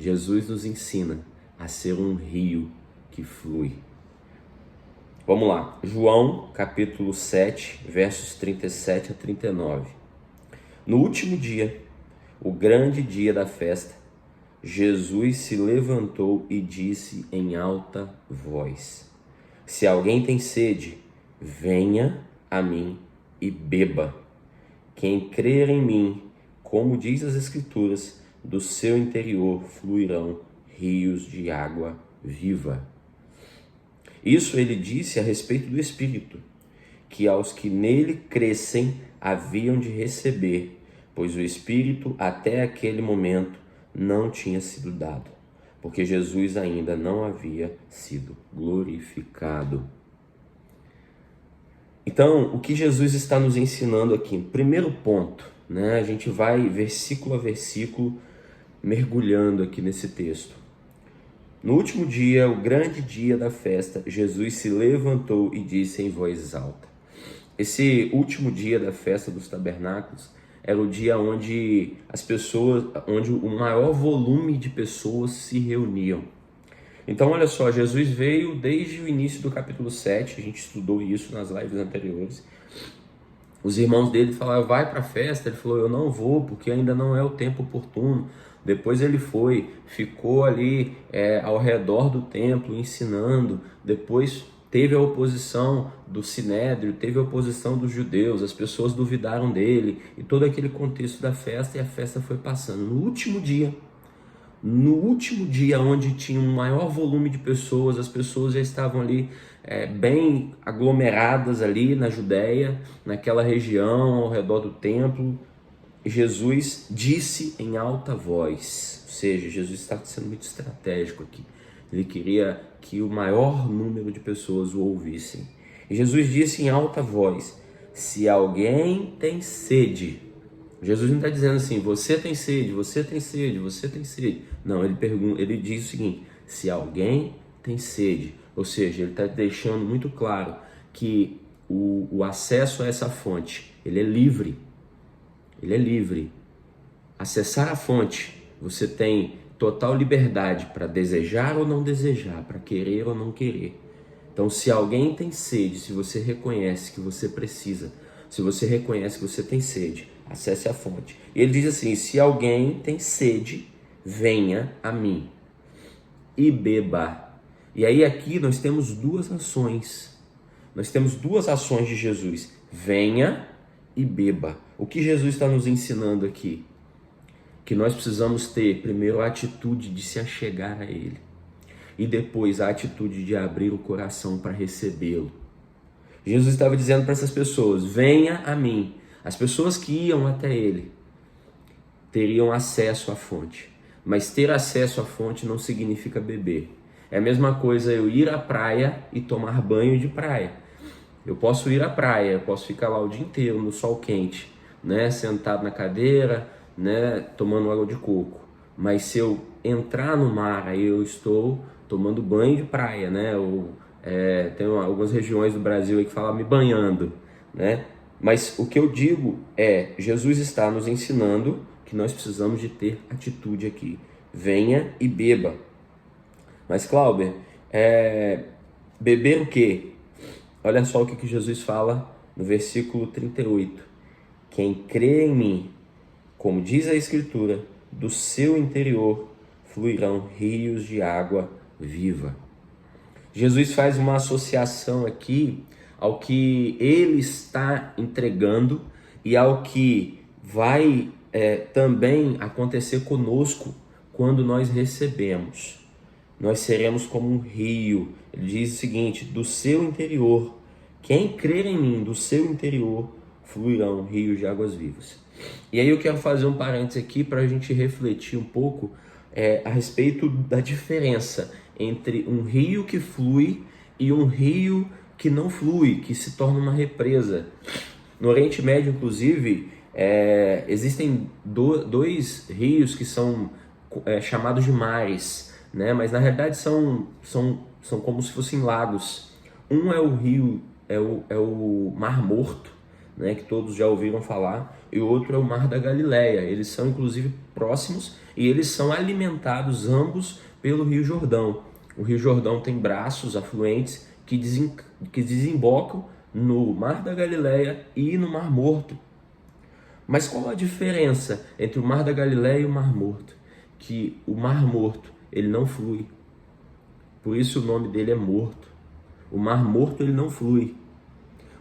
Jesus nos ensina a ser um rio que flui. Vamos lá, João capítulo 7, versos 37 a 39. No último dia, o grande dia da festa, Jesus se levantou e disse em alta voz: Se alguém tem sede, venha a mim e beba. Quem crer em mim, como diz as Escrituras, do seu interior fluirão rios de água viva. Isso ele disse a respeito do Espírito, que aos que nele crescem haviam de receber, pois o Espírito até aquele momento não tinha sido dado, porque Jesus ainda não havia sido glorificado. Então, o que Jesus está nos ensinando aqui? Primeiro ponto, né? A gente vai versículo a versículo mergulhando aqui nesse texto. No último dia, o grande dia da festa, Jesus se levantou e disse em voz alta. Esse último dia da festa dos tabernáculos era o dia onde onde o maior volume de pessoas se reuniam. Então, olha só, Jesus veio desde o início do capítulo 7, a gente estudou isso nas lives anteriores. Os irmãos dele falaram, vai para a festa. Ele falou, eu não vou, porque ainda não é o tempo oportuno. Depois ele ficou ali ao redor do templo ensinando. Depois teve a oposição do Sinédrio, teve a oposição dos judeus, as pessoas duvidaram dele e todo aquele contexto da festa, e a festa foi passando. No último dia onde tinha um maior volume de pessoas, as pessoas já estavam ali bem aglomeradas ali na Judéia, naquela região ao redor do templo. Jesus disse em alta voz, ou seja, Jesus está sendo muito estratégico aqui. Ele queria que o maior número de pessoas o ouvissem. E Jesus disse em alta voz, se alguém tem sede. Jesus não está dizendo assim, você tem sede, você tem sede, você tem sede. Não, ele diz o seguinte, se alguém tem sede. Ou seja, ele está deixando muito claro que o acesso a essa fonte, ele é livre. Ele é livre. Acessar a fonte, você tem total liberdade para desejar ou não desejar, para querer ou não querer. Então, se alguém tem sede, se você reconhece que você precisa, se você reconhece que você tem sede, acesse a fonte. E ele diz assim, se alguém tem sede, venha a mim e beba. E aí aqui nós temos duas ações. Nós temos duas ações de Jesus. Venha e beba. O que Jesus está nos ensinando aqui? Que nós precisamos ter primeiro a atitude de se achegar a Ele e depois a atitude de abrir o coração para recebê-lo. Jesus estava dizendo para essas pessoas, venha a mim. As pessoas que iam até Ele teriam acesso à fonte, mas ter acesso à fonte não significa beber. É a mesma coisa eu ir à praia e tomar banho de praia. Eu posso ir à praia, eu posso ficar lá o dia inteiro no sol quente, né, sentado na cadeira, né, tomando água de coco. Mas se eu entrar no mar, aí eu estou tomando banho de praia, né? Tem algumas regiões do Brasil aí que falam me banhando, né? Mas o que eu digo é, Jesus está nos ensinando que nós precisamos de ter atitude aqui. Venha e beba. Mas, Cláudio, beber o quê? Olha só o que Jesus fala no versículo 38. Quem crê em mim, como diz a Escritura, do seu interior fluirão rios de água viva. Jesus faz uma associação aqui ao que ele está entregando e ao que vai também acontecer conosco quando nós recebemos. Nós seremos como um rio. Ele diz o seguinte, do seu interior, quem crer em mim, do seu interior fluirão rios de águas vivas. E aí eu quero fazer um parênteses aqui para a gente refletir um pouco a respeito da diferença entre um rio que flui e um rio que não flui, que se torna uma represa. No Oriente Médio, inclusive, existem dois rios que são chamados de mares, né? Mas na realidade são como se fossem lagos. Um é o rio, é o Mar Morto, né? Que todos já ouviram falar. e o outro é o Mar da Galileia. Eles são inclusive próximos e eles são alimentados ambos pelo Rio Jordão. O Rio Jordão tem braços afluentes que desembocam no Mar da Galileia e no Mar Morto. Mas qual a diferença entre o Mar da Galileia e o Mar Morto? Que o Mar Morto, ele não flui. Por isso o nome dele é Morto. O Mar Morto, ele não flui.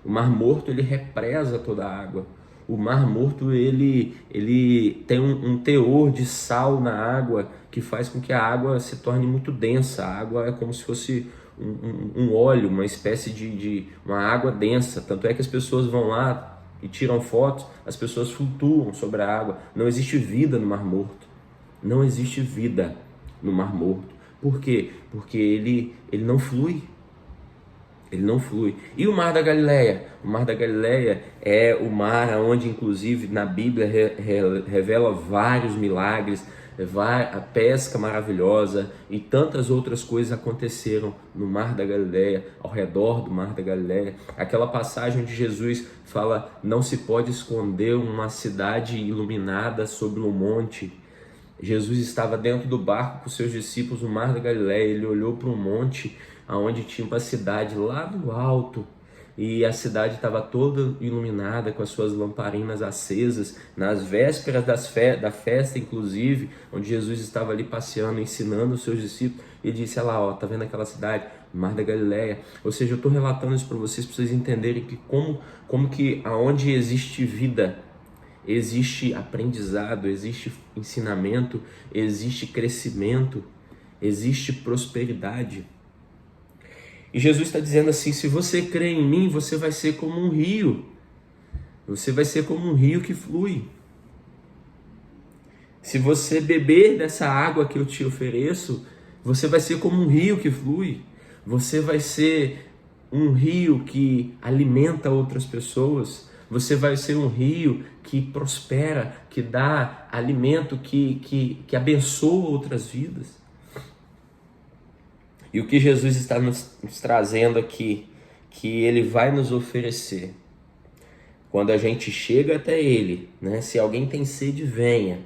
O Mar Morto, ele represa toda a água. O Mar Morto, ele tem um teor de sal na água que faz com que a água se torne muito densa. A água é como se fosse um óleo, uma espécie de uma água densa. Tanto é que as pessoas vão lá e tiram fotos, as pessoas flutuam sobre a água. Não existe vida no Mar Morto. Não existe vida no Mar Morto. Por quê? Porque ele não flui. Ele não flui. E o Mar da Galileia? O Mar da Galileia é o mar onde, inclusive, na Bíblia revela vários milagres, a pesca maravilhosa e tantas outras coisas aconteceram no Mar da Galileia, ao redor do Mar da Galileia. Aquela passagem onde Jesus fala: não se pode esconder uma cidade iluminada sobre um monte. Jesus estava dentro do barco com seus discípulos no Mar da Galileia. Ele olhou para um monte onde tinha uma cidade lá do alto, e a cidade estava toda iluminada com as suas lamparinas acesas, nas vésperas da festa, inclusive, onde Jesus estava ali passeando, ensinando os seus discípulos, e disse: olha lá, ó, tá vendo aquela cidade? Mar da Galileia. Ou seja, eu estou relatando isso para vocês entenderem que como que aonde existe vida, existe aprendizado, existe ensinamento, existe crescimento, existe prosperidade. E Jesus está dizendo assim: se você crê em mim, você vai ser como um rio. Você vai ser como um rio que flui. Se você beber dessa água que eu te ofereço, você vai ser como um rio que flui. Você vai ser um rio que alimenta outras pessoas. Você vai ser um rio que prospera, que dá alimento, que abençoa outras vidas. E o que Jesus está nos trazendo aqui, que Ele vai nos oferecer, quando a gente chega até Ele, né? Se alguém tem sede, venha.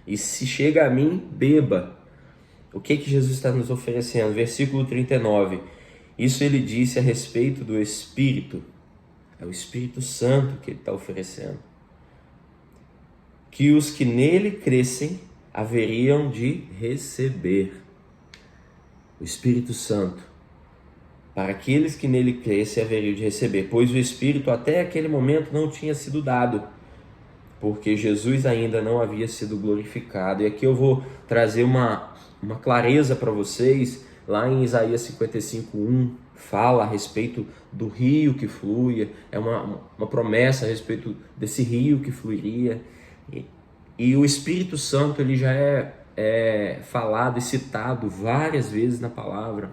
E se chega a mim, beba. O que Jesus está nos oferecendo? Versículo 39. Isso Ele disse a respeito do Espírito. É o Espírito Santo que Ele está oferecendo. Que os que nele crescem haveriam de receber. O Espírito Santo, para aqueles que nele crescem, haveriam de receber, pois o Espírito até aquele momento não tinha sido dado, porque Jesus ainda não havia sido glorificado. E aqui eu vou trazer uma clareza para vocês. Lá em Isaías 55:1, fala a respeito do rio que flui, é uma promessa a respeito desse rio que fluiria. E o Espírito Santo, ele já é falado e citado várias vezes na palavra,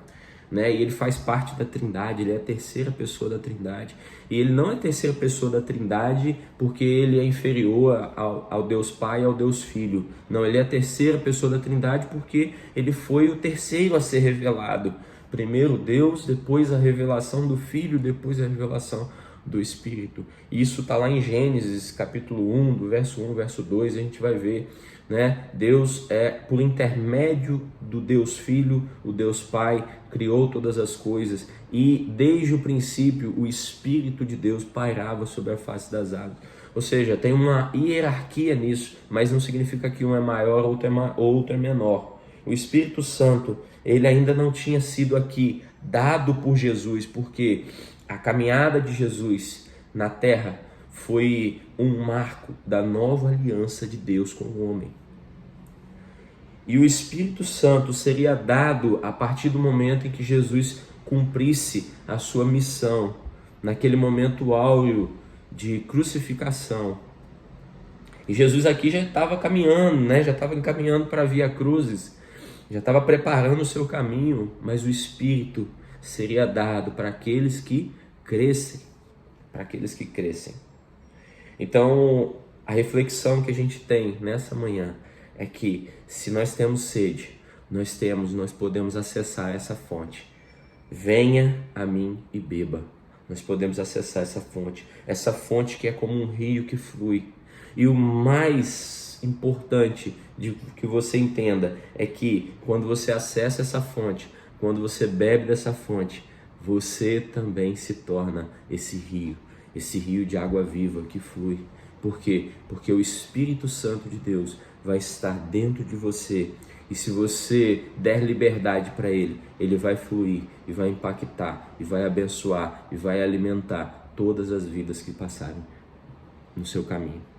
né? E ele faz parte da Trindade, ele é a terceira pessoa da Trindade. E ele não é a terceira pessoa da Trindade porque ele é inferior ao Deus Pai e ao Deus Filho. Não, ele é a terceira pessoa da Trindade porque ele foi o terceiro a ser revelado. Primeiro Deus, depois a revelação do Filho, depois a revelação do Espírito. Isso está lá em Gênesis capítulo 1, do verso 1, verso 2, a gente vai ver, né? Deus, por intermédio do Deus Filho, o Deus Pai, criou todas as coisas, e desde o princípio o Espírito de Deus pairava sobre a face das águas. Ou seja, tem uma hierarquia nisso, mas não significa que um é maior, outro é menor. O Espírito Santo, ele ainda não tinha sido aqui dado por Jesus, porque a caminhada de Jesus na terra foi um marco da nova aliança de Deus com o homem. E o Espírito Santo seria dado a partir do momento em que Jesus cumprisse a sua missão, naquele momento áureo de crucificação. E Jesus aqui já estava caminhando, né? Já estava encaminhando para a Via Cruzes, já estava preparando o seu caminho, mas o Espírito seria dado para aqueles que crescem, para aqueles que crescem. Então, a reflexão que a gente tem nessa manhã é que se nós temos sede, nós podemos acessar essa fonte. Venha a mim e beba. Nós podemos acessar essa fonte que é como um rio que flui. E o mais importante de que você entenda é que quando você acessa essa fonte, quando você bebe dessa fonte, você também se torna esse rio de água viva que flui. Por quê? Porque o Espírito Santo de Deus vai estar dentro de você. E se você der liberdade para ele, ele vai fluir e vai impactar, e vai abençoar, e vai alimentar todas as vidas que passarem no seu caminho.